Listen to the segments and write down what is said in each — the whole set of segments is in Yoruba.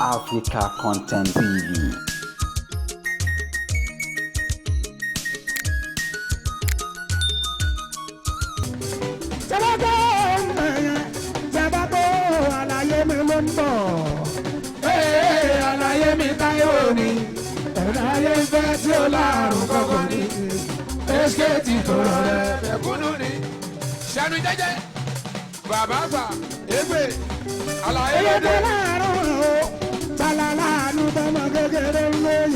Africa Content TV. Àlàyé mi táyọ̀ ni ẹ̀dáyé ń fẹ́ tí ó láàrùn kọ̀ọ̀kan ní ẹ́skẹ́tì tó rọrẹ́ ẹ̀kúnnú ni ṣẹ́nu jẹ́jẹ́ bàbá àgbà égbè àlàyé lóde. láàárọ̀ o tala láàánú tọmọ kékeré ń lóyìn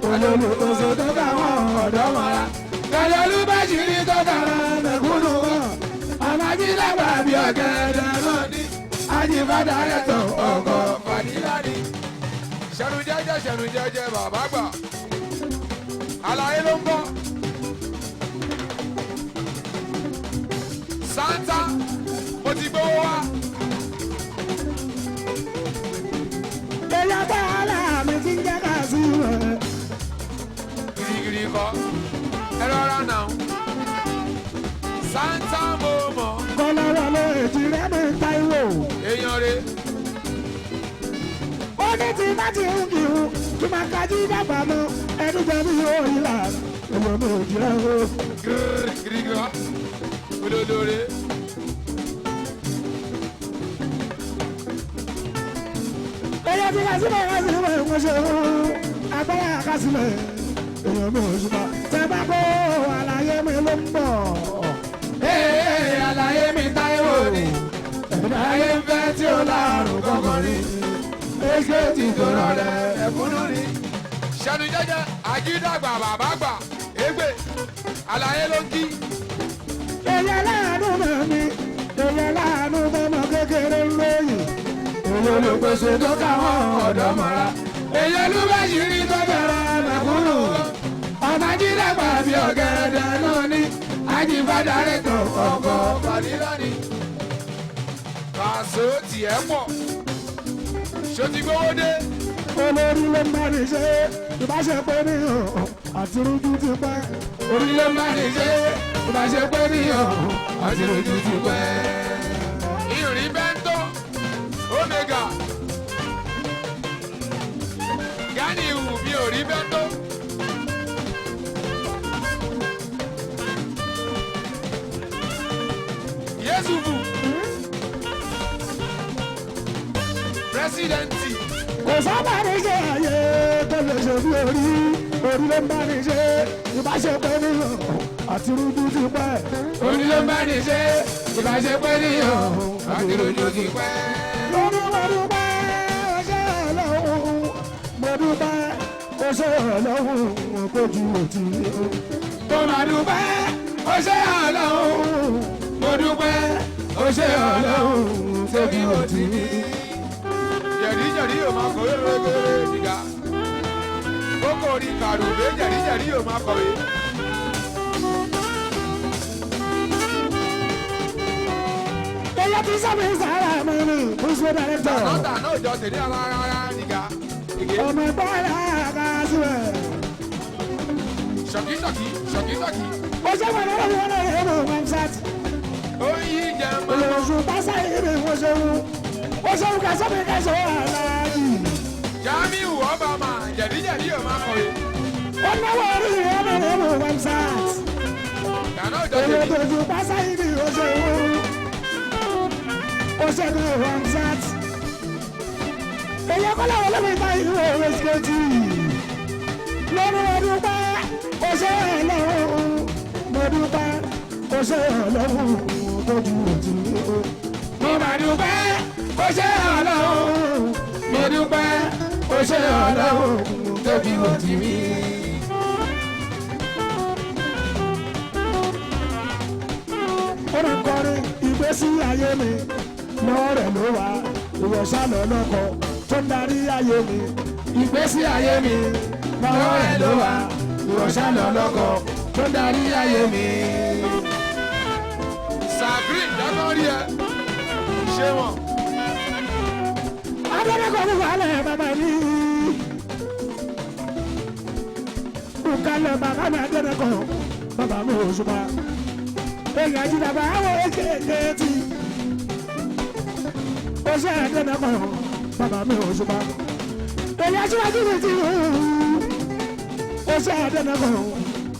olólùkóso tó káwọn ọ̀dọ́ mọ́ra kẹlẹ́lú bá ṣìírí tó dára mẹ̀kúnnú wọn àmàjídàgbà bí ọ̀gẹ̀dẹ̀ náà ní ajífádà rẹ̀ tó ọkọ̀ fàdílà ní. ṣẹ́nu jẹ́jẹ́ bàbá àgbà àlàyé ló ń bọ̀. Santa mo ti gbówó wá. èèyàn bá aláàmì tí ń jẹ́ ká sí rẹ̀. Girigiri kọ ẹ rọra náà Santa mo mọ̀. kọ́lọ́wọ́ ló èjì rẹ̀ ní Táíwò. èèyàn rẹ̀. ó ní tí bá ti ń kírun kí máa kájí dàgbà mọ́ ẹni jẹ́ bí òòyìn là èèyàn mi ò jẹ́ o. Girigiri kọ olólóore. èèyàn ti ká sílẹ̀ ká sílẹ̀ ń ṣe o agbára ká sílẹ̀ èèyàn mi ò ṣùgbọ́n tẹ́ bá kó àlàyé mi ló ń bọ̀. Àlàyé mi Táíwò ni ẹ̀dáyé ń fẹ́ tí ó láàrùn kọ̀ọ̀kan ní ẹ́skẹ́tì tó rọrẹ́ ẹ̀kúnnú ni. ṣẹ́nu jẹ́jẹ́ àjídàgbà bàbá àgbà égbè àlàyé ló ń kí. èèyàn láàánú mọ̀ mi èèyàn láàánú tọmọ kékeré ń lóyìn olólùpèsè tó káwọn ọ̀dọ́ mọ́ra èyí ló bá ṣìírí tó bẹ̀rẹ̀ mẹ̀kúnnù àmàjídàgbà bí ọ̀gẹ̀dẹ̀ náà ní ajífádà rẹ̀ tó ọkọ̀ fàdílà ní. Pàṣẹ tiẹ̀ pọ̀ ṣó ti gbówó dé. olórí ló ń bá ní ṣe ìbáṣepọ̀ níyàn àti rújú ti pẹ́. orílẹ̀ ń bá ní ṣe ìbáṣepọ̀ níyàn àti rojú ti pẹ́. ìrìn bẹ́ńtò omega gani ìhù mi ò rí bẹ́ńtò. Yéṣùfù pírẹsidẹ́ǹtì. kò sábà ní ṣe àyè tó lè ṣe bí orí orí ló ń bá ní ṣe ìbáṣepọ̀ níyàn àti rújú ti pẹ́. orílẹ̀ ń bá ní ṣe ìbáṣepọ̀ níyàn àti rojú ti pẹ́. lọ́dún mo dúpẹ́ ọṣẹ́ ọlọ́run mo dúpẹ́ ọṣẹ́ ọlọ́run kojú òtí. tó máa dúpẹ́ ó ṣe Ọlọ́run mo dúpẹ́ ó ṣe Ọlọ́run tóbi òtí mi. jẹ̀díjẹ̀dí yóò máa kọ̀wé rẹ́gẹ́rẹ́ nìga kókò orí kàròbé jẹ̀díjẹ̀dí yóò máa kọ̀wé. èyí ti sábẹ́ sára mi ní kúṣe dàrẹ́tọ̀. nọ́tà náà jọ tèmi ara nìga. ọmọ ìpàdé àga síbẹ̀. ṣọ̀kíṣọ̀kí. ó ṣe wọn lọ́wọ́ wọn lọ́wọ́ ẹ̀rọ wẹ́bsáìtì. ó yí jẹun mọ́. olùsùn pásá ìrè wọ́n ṣe wú. ó ṣe wú kẹsàn-án mi kẹsàn-án aláàjì. Jamiu Obama jẹ̀díjẹ̀dí yóò máa kọ̀wé. ó náwó orí ẹ̀rọ wẹ́bsáìtì. kàná jọ tèmi. olùsùn pásá ìrè wọ́n ṣe wú. ó ṣe ní wẹ́bsáìtì. èyí kọ́lá wọlé mi ta ìwé wẹ́síkẹ́tì. lórí ọdún pẹ́ ó ṣe Ọlọ́run mo dúpẹ́ ó ṣe Ọlọ́run tójú òtí. mo máa dúpẹ́ ó ṣe Ọlọ́run mo dúpẹ́ ó ṣe Ọlọ́run tóbi òtí mi. ó rẹ̀ kọrin ìgbésí ayé mi lọ́wọ́ rẹ̀ ló wà ìwọ̀sán lọ́lọ́kọ̀ tó ń darí ayé mi. ìgbésí ayé mi lọ́wọ́ ẹ̀ ló wà ìwọ̀sán lọ́lọ́kọ̀ tó darí ayé mi. Sagrin dákọ́ rí ẹ ṣé wọn. adẹ́nẹ́kọ̀ ní wàhálà bàbá mi. Bùkálẹ̀ bàbá mi adẹ́nẹ́kọ̀ bàbá mi ò ṣùgbọ́n. èèyàn jí bàbá àwọn èkéèké tí. ó ṣe adẹ́nẹ́kọ̀ bàbá mi ò ṣùgbọ́n. èyí aṣíwájú mi ti hù ó ṣe àdénàkọ̀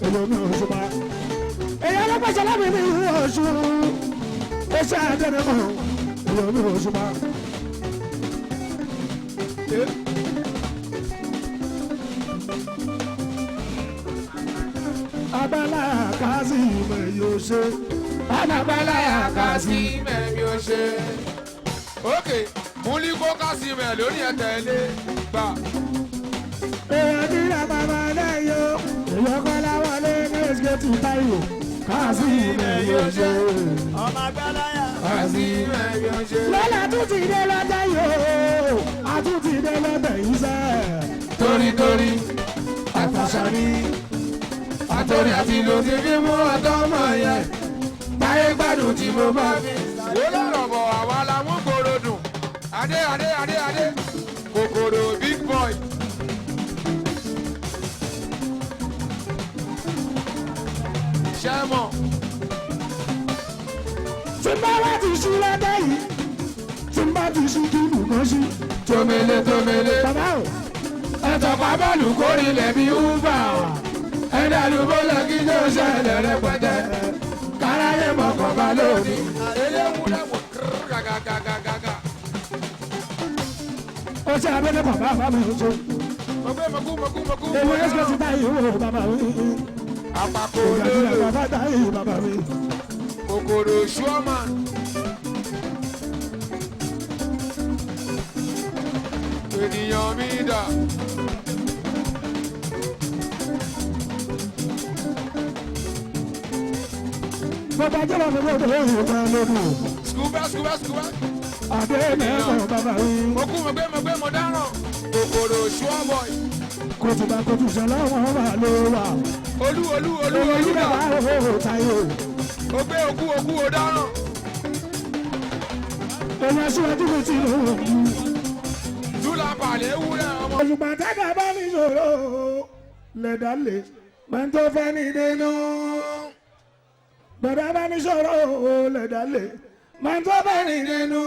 èyí mi ò ṣùgbọ́n. èyí ọlọ́pàá lábẹ́ mi hù ọ̀ṣun ó ṣe àdénàkọ̀ èyí mi ò ṣùgbọ́n. abala kasi me yóò ṣe. Anabala kasi me yóò ṣe. Ok, múlí kó kasi me lórí ẹ̀tẹ̀lé gbà. èèyàn ní bàbá lẹ́yìn o èèyàn kọ́ láwọlé ní ẹ̀ṣẹ̀ tí táyò kasi me yóò ṣe. ọmọ agbáláyà Kasi me yóò ṣe. lọ́la tún ti dé lọ́tẹ̀ yìí o a tún ti dé lọ́tẹ̀ yìí sẹ́. Torítorí àtàṣà ni àtòrí àti ìlú ti fi mú ọ̀dọ́ mọ̀ yẹn. Táyé gbádùn tí mo bá fi. Ó lọ́rọ̀ bọ̀ àwa la mú kòrò dùn. Adé adé adé adé kòkòrò big boy. Ṣẹ́mọ̀ tí n bá wá ti ṣí lọ́tẹ̀ yìí tí n bá ti ṣí kí nìkan ṣí. tómele tómele. bàbá o Ẹ̀tọ́ pa bọ́ọ̀lù kórìlẹ̀ bí Uber. Ẹ̀dá lùbọ́lẹ̀ kí ló ṣẹlẹ̀ rẹpẹtẹ. Káráyé mọ̀kàn bá lónìí. Eléwu lẹ́wọ̀ gàgàgàgàgà. ó ṣe abẹ́lẹ́ bàbá mi ò ṣe. Mọ̀gbẹ́ mọ̀kú. èmi ẹ̀ṣẹ̀ tí táyò o bàbá mi. Àpapọ̀ ìyá tí olóòlò. bàbá táyò bàbá mi. Kòkòrò ṣúọ́màn. Ènìyàn mi dà. bàbá jọba mi lọ́dọ̀ lórí ìgbà lódò. Skúbá. àdé mẹ́kọ̀ọ́ bàbá mi. Mọ̀gbẹ́ mọ̀ dáràn. Kòkòrò ṣúọ́bọ̀ì. kòtùbà kòtùsọ̀ lọ́wọ́ wà ló wà. Olú èyí dà. bàbá o táyò. Ó gbé okú ó dáràn. èmi aṣíwájú mi ti lò ó. Dúlà pàlẹ́ ewúrẹ́ ọmọ. òṣùpá tága bá mi ṣòro lẹ́dálẹ̀ máa ń tó fẹ́ ní dénú. bàbá bá mi ṣòro lẹ́dálẹ̀ máa ń tó fẹ́ ní dénú.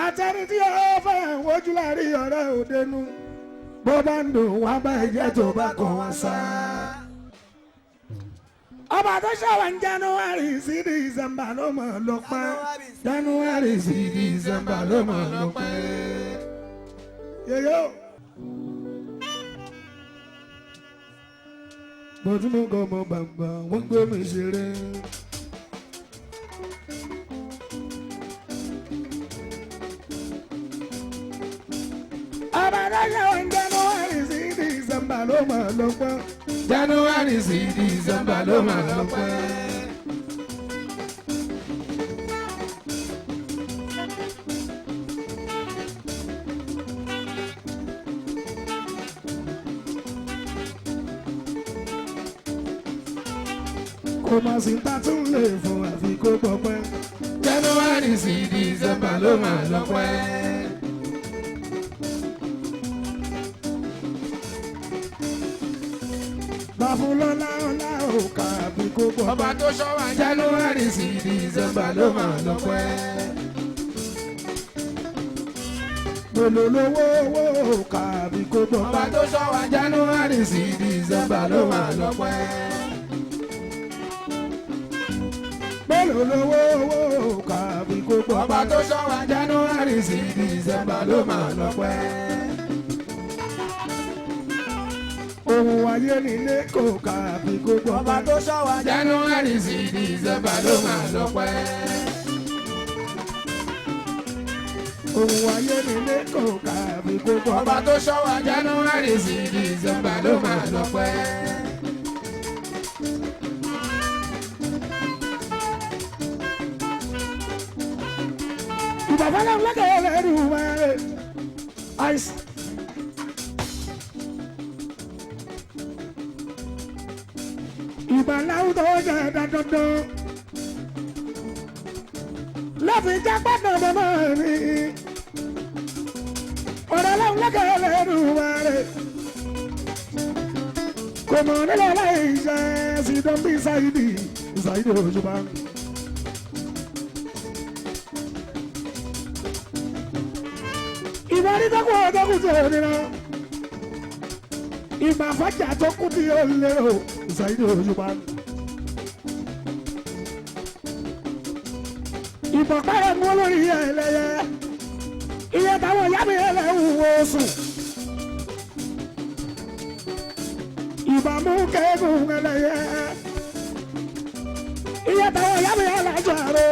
àtẹni tí ó fẹ́ wojú láàrin ọ̀rẹ́ òdenu bó bá ń dùn wá bá ẹ̀jẹ̀ tó bá kọ̀ wá sá. ọba tó ṣàwọn ń January sí December ló mọ̀ ló pẹ́. January sí December ló mọ̀ ló pẹ́. Yèyó. Bọ́dúnmọ́ kọ́ ọmọ bàbá wọ́n gbé mi ṣeré. ọba tó ṣàwọn ń January sí December ló mọ̀ ló pẹ́. January sí December ló máa lọ pẹ́. kò má sí ta tún lè fún àfi kó pọpẹ́. January sí December ló máa lọ pẹ́. Bàfúlọ́lá ọlá òkà àfi kó pọpẹ́. Ọba tó ṣọ́ wa January sí December ló máa lọ pẹ́. Olólówó owó òkà àfi kó Ọba pọpẹ́. tó ṣọ́ wa January sí December ló máa lọ pẹ́. Olólówó owó òkà àfi kó Ọba pọpẹ́. tó ṣọ́ wa January sí December ló máa lọ pẹ́. Ohun ayé nílé kò kà àfi kó ọba pọpẹ́. tó ṣọ́ wa January sí December ló máa lọ pẹ́. Ohun ayé nílé kò kà àfi kó Ọba pọpẹ́. tó ṣọ́ wa January sí December ló máa lọ pẹ́. Ìbàfẹ́lẹ́ ńlẹ́kẹ̀ẹ́ lẹ́rù wẹ́rẹ́. Àìsí. Ìbàláwù tó jẹ́ dandandan. Lọ́fi jẹ́ gbọ́dọ̀ mọ́mọ́ mi. Ọ̀rọ̀ lẹ́hùn lẹ́kẹ̀ẹ́ lẹ́rù wẹ́rẹ́. Kò mọ̀ nílò láì ṣe sí dọ́bí Ṣáídì. Ṣáídì Òṣùpá. ìbá ní tọ́kù ọ̀tọ́kù tí ò nira ìbá fàjà tó kú tí ó lérò ìsàyídì òṣùpá. ìbọn pẹ́rẹ́ mú lórí ẹlẹ́yẹ iye táwọn ìyá mi ẹlẹ́wù wo sùn. ìbámu kẹ́gùn ẹlẹ́yẹ iye táwọn ìyá mi ẹlẹ́jọ́ àrò.